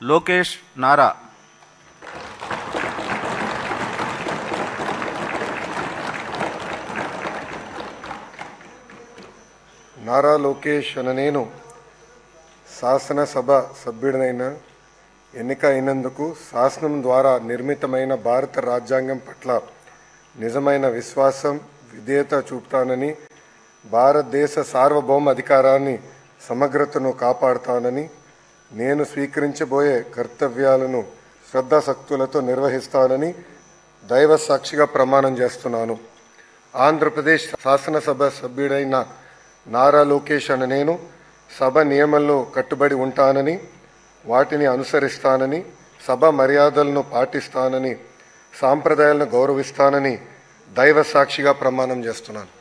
లోకేష్ నారా. నారా లోకేష్ అనే నేను శాసనసభ సభ్యుడినైన ఎన్నిక అయినందుకు శాసనం ద్వారా నిర్మితమైన భారత రాజ్యాంగం పట్ల నిజమైన విశ్వాసం విధేయత చూపుతానని, భారతదేశ సార్వభౌమ అధికారాన్ని సమగ్రతను కాపాడుతానని, నేను స్వీకరించబోయే కర్తవ్యాలను శ్రద్ధాశక్తులతో నిర్వహిస్తానని దైవ సాక్షిగా ప్రమాణం చేస్తున్నాను. ఆంధ్రప్రదేశ్ శాసనసభ సభ్యుడైన నారా లోకేష్ అనే నేను సభ నియమాలను కట్టుబడి ఉంటానని, వాటిని అనుసరిస్తానని, సభ మర్యాదలను పాటిస్తానని, సాంప్రదాయాలను గౌరవిస్తానని దైవ సాక్షిగా ప్రమాణం చేస్తున్నాను.